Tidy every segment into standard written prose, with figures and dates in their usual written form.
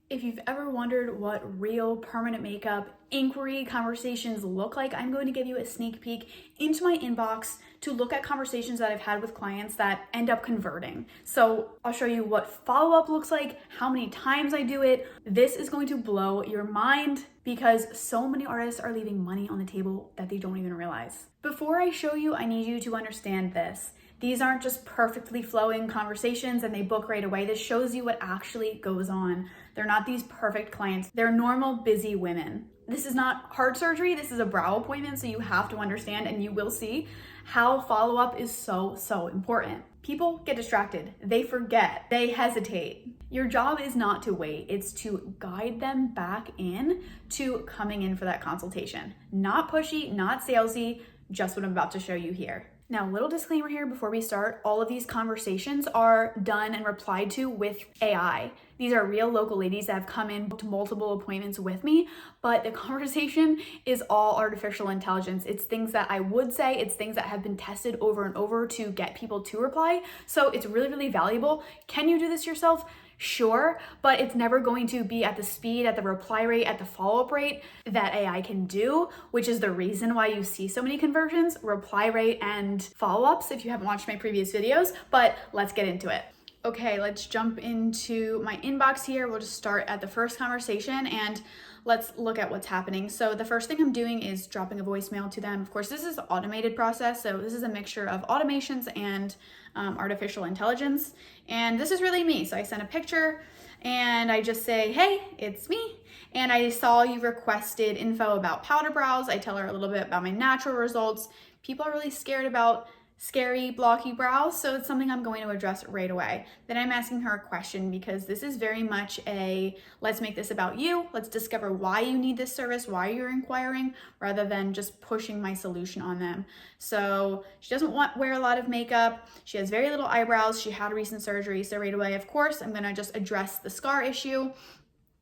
If you've ever wondered what real permanent makeup inquiry conversations look like, I'm going to give you a sneak peek into my inbox to look at conversations that I've had with clients that end up converting. So I'll show you what follow-up looks like, how many times I do it. This is going to blow your mind because so many artists are leaving money on the table that they don't even realize. Before I show you, I need you to understand this. These aren't just perfectly flowing conversations and they book right away. This shows you what actually goes on. They're not these perfect clients. They're normal, busy women. This is not heart surgery. This is a brow appointment. So you have to understand, and you will see how follow-up is so important. People get distracted. They forget. They hesitate. Your job is not to wait. It's to guide them back in to coming in for that consultation. Not pushy, not salesy, just what I'm about to show you here. Now, a little disclaimer here before we start, all of these conversations are done and replied to with AI. These are real local ladies that have come in to multiple appointments with me, but the conversation is all artificial intelligence. It's things that I would say, it's things that have been tested over and over to get people to reply. So it's really valuable. Can you do this yourself? Sure, but it's never going to be at the speed, at the reply rate, at the follow-up rate that AI can do, which is the reason why you see so many conversions, reply rate and follow-ups if you haven't watched my previous videos, but let's get into it. Okay, let's jump into my inbox here. We'll just start at the first conversation and let's look at what's happening. So the first thing I'm doing is dropping a voicemail to them. Of course, this is an automated process. So this is a mixture of automations and artificial intelligence. And this is really me. So I send a picture and I just say, hey, it's me. And I saw you requested info about powder brows. I tell her a little bit about my natural results. People are really scared about scary, blocky brows, so it's something I'm going to address right away. Then I'm asking her a question because this is very much a, let's make this about you. Let's discover why you need this service, why you're inquiring, rather than just pushing my solution on them. So she doesn't wear a lot of makeup. She has very little eyebrows. She had recent surgery. So right away, of course, I'm gonna just address the scar issue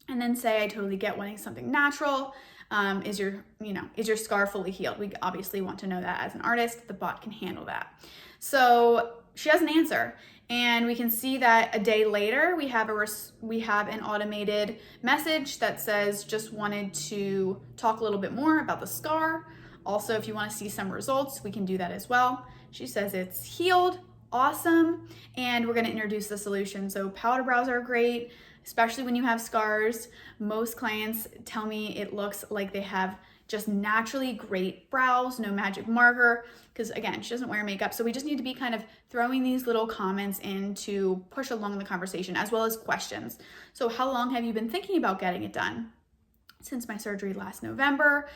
and then say, I totally get wanting something natural. Is your scar fully healed? We obviously want to know that as an artist. The bot can handle that. So she has an answer, and we can see that a day later we have an automated message that says just wanted to talk a little bit more about the scar. Also, if you want to see some results, we can do that as well. She says it's healed, awesome, and we're going to introduce the solution. So powder brows are great, especially when you have scars. Most clients tell me it looks like they have just naturally great brows, no magic marker, because again, she doesn't wear makeup. So we just need to be kind of throwing these little comments in to push along the conversation, as well as questions. So how long have you been thinking about getting it done? Since my surgery last November.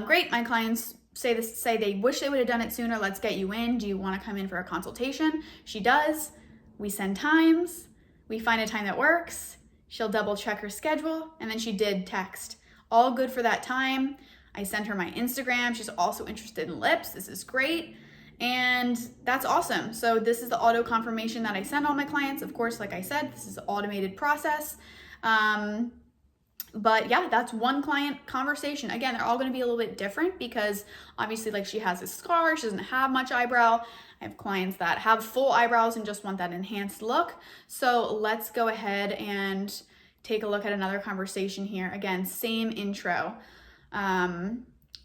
Great, my clients say they wish they would have done it sooner. Let's get you in. Do you want to come in for a consultation? She does. We send times. We find a time that works. She'll double check her schedule, and then she did text. All good for that time. I sent her my Instagram. She's also interested in lips. This is great. And that's awesome. So this is the auto confirmation that I send all my clients. Of course, like I said, this is an automated process. But yeah, that's one client conversation. Again, they're all going to be a little bit different because obviously, like, she has a scar. She doesn't have much eyebrow. I have clients that have full eyebrows and just want that enhanced look. So let's go ahead and take a look at another conversation here. Again, same intro.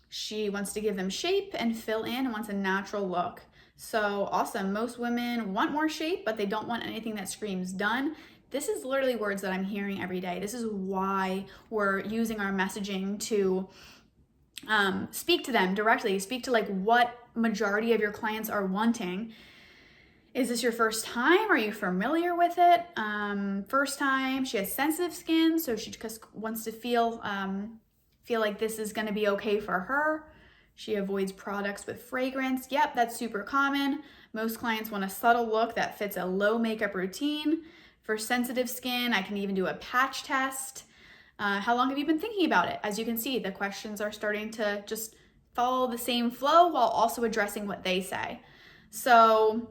She wants to give them shape and fill in and wants a natural look. So awesome. Most women want more shape, but they don't want anything that screams done. This is literally words that I'm hearing every day. This is why we're using our messaging to speak to them directly, speak to like what majority of your clients are wanting. Is this your first time? Are you familiar with it? First time. She has sensitive skin, so she just wants to feel like this is going to be okay for her. She avoids products with fragrance. Yep, that's super common. Most clients want a subtle look that fits a low makeup routine. For sensitive skin, I can even do a patch test. How long have you been thinking about it? As you can see, the questions are starting to just follow the same flow while also addressing what they say. So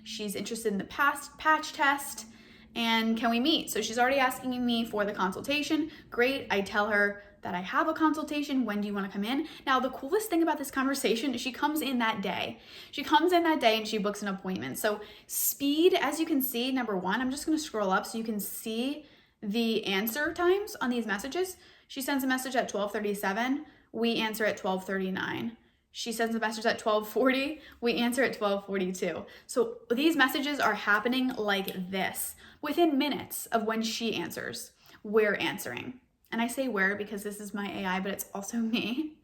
she's interested in the patch test, and can we meet? So she's already asking me for the consultation. Great, I tell her that I have a consultation. When do you want to come in? Now, the coolest thing about this conversation is she comes in that day. She comes in that day and she books an appointment. So speed, as you can see, number one, I'm just going to scroll up so you can see the answer times on these messages. She sends a message at 12:37, we answer at 12:39. She sends a message at 12:40, we answer at 12:42. So these messages are happening like this within minutes of when she answers. We're answering. And I say we're because this is my AI, but it's also me.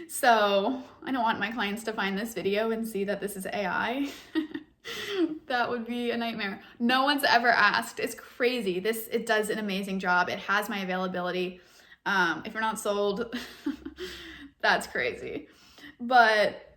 So I don't want my clients to find this video and see that this is AI. That would be a nightmare. No one's ever asked. It's crazy. It does an amazing job. It has my availability. If you're not sold, that's crazy. But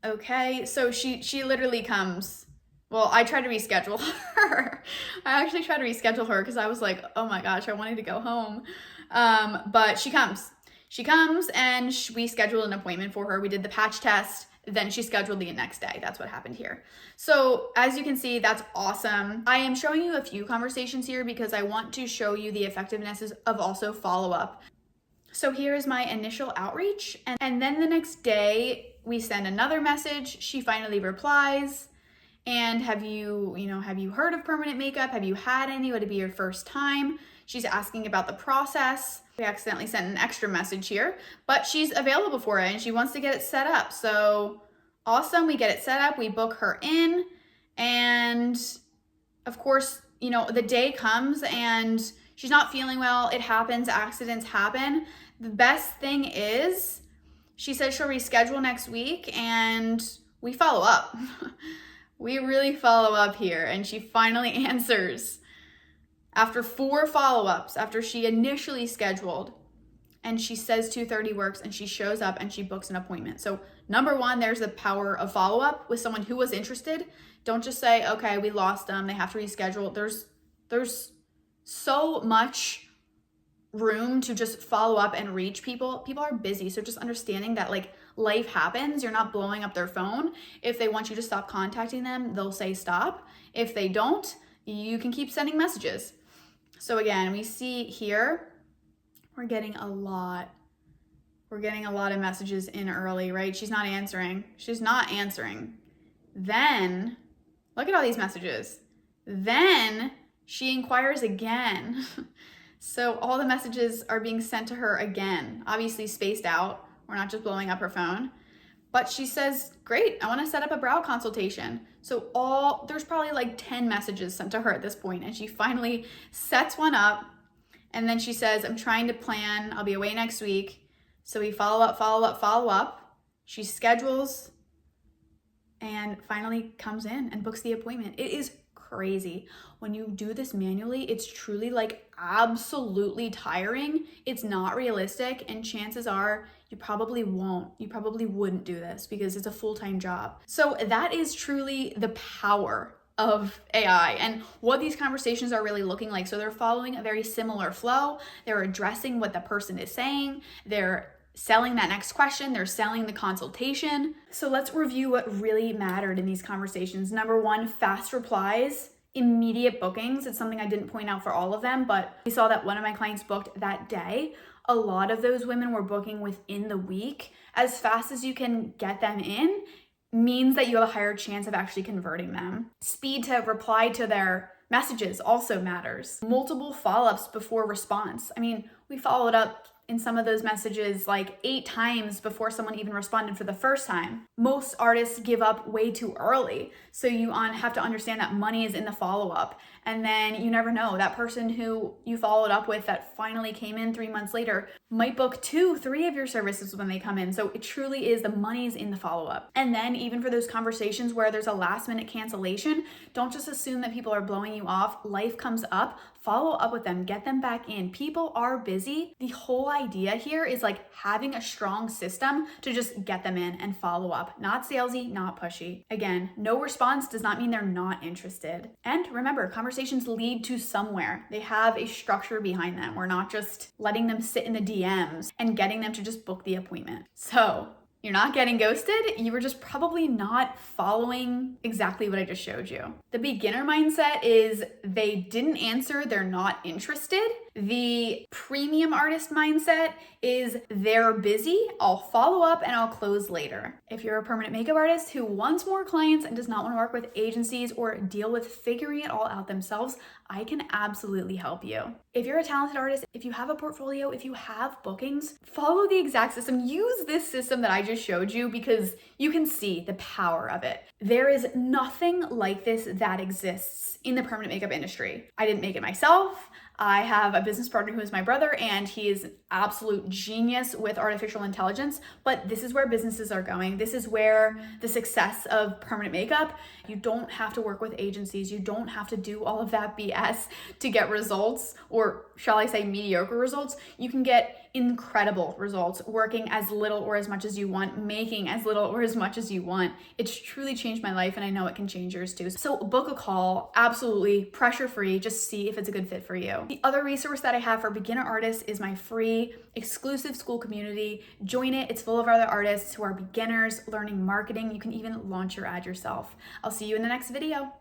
okay, so she literally comes. Well, I tried to reschedule her. I actually tried to reschedule her because I was like, oh my gosh, I wanted to go home. But she comes. She comes and we scheduled an appointment for her. We did the patch test. Then she scheduled the next day. That's what happened here. So as you can see, that's awesome. I am showing you a few conversations here because I want to show you the effectiveness of also follow-up. So here is my initial outreach. And then the next day we send another message. She finally replies. And have you heard of permanent makeup? Have you had any? Would it be your first time? She's asking about the process. We accidentally sent an extra message here, but she's available for it and she wants to get it set up. So awesome, we get it set up, we book her in, and of course, the day comes and she's not feeling well. It happens, accidents happen. The best thing is she says she'll reschedule next week and we follow up. We really follow up here, and she finally answers after 4 follow-ups after she initially scheduled, and she says 2:30 works and she shows up and she books an appointment. So number one, there's the power of follow-up with someone who was interested. Don't just say, okay, we lost them, they have to reschedule. There's so much room to just follow up and reach people. People are busy, so just understanding that life happens. You're not blowing up their phone. If they want you to stop contacting them, they'll say stop. If they don't, you can keep sending messages. So again, we see here, we're getting a lot of messages in early, right? She's not answering. Then, look at all these messages. Then she inquires again. So all the messages are being sent to her again, obviously spaced out. We're not just blowing up her phone. But she says, great, I want to set up a brow consultation. So there's probably 10 messages sent to her at this point, and she finally sets one up. And then she says, I'm trying to plan, I'll be away next week. So we follow up. She schedules and finally comes in and books the appointment. It is crazy. When you do this manually, it's truly absolutely tiring. It's not realistic, and chances are you probably wouldn't do this because it's a full-time job. So that is truly the power of AI and what these conversations are really looking like. So they're following a very similar flow. They're addressing what the person is saying. They're selling that next question. They're selling the consultation. So let's review what really mattered in these conversations. Number one, fast replies, immediate bookings. It's something I didn't point out for all of them, but we saw that one of my clients booked that day. A lot of those women were booking within the week. As fast as you can get them in means that you have a higher chance of actually converting them. Speed to reply to their messages also matters. Multiple follow-ups before response. I mean, we followed up in some of those messages 8 times before someone even responded for the first time. Most artists give up way too early. So you have to understand that money is in the follow-up. And then you never know, that person who you followed up with that finally came in 3 months later might book 2, 3 of your services when they come in. So it truly is, the money's in the follow-up. And then even for those conversations where there's a last minute cancellation, don't just assume that people are blowing you off. Life comes up, follow up with them, get them back in. People are busy. The whole idea here is having a strong system to just get them in and follow up. Not salesy, not pushy. Again, no response does not mean they're not interested. And remember, conversations lead to somewhere. They have a structure behind them. We're not just letting them sit in the DMs and getting them to just book the appointment. So you're not getting ghosted. You were just probably not following exactly what I just showed you. The beginner mindset is they didn't answer, they're not interested. The premium artist mindset is they're busy, I'll follow up and I'll close later. If you're a permanent makeup artist who wants more clients and does not want to work with agencies or deal with figuring it all out themselves, I can absolutely help you. If you're a talented artist, if you have a portfolio, if you have bookings, follow the exact system. Use this system that I just showed you because you can see the power of it. There is nothing like this that exists in the permanent makeup industry. I didn't make it myself. I have a business partner who is my brother, and he is an absolute genius with artificial intelligence, but this is where businesses are going. This is where the success of permanent makeup, you don't have to work with agencies. You don't have to do all of that BS to get results, or shall I say mediocre results. You can get incredible results working as little or as much as you want, making as little or as much as you want. It's truly changed my life, and I know it can change yours too. So book a call, absolutely pressure-free, just see if it's a good fit for you. The other resource that I have for beginner artists is my free exclusive school community. Join it. It's full of other artists who are beginners learning marketing. You can even launch your ad yourself. I'll see you in the next video.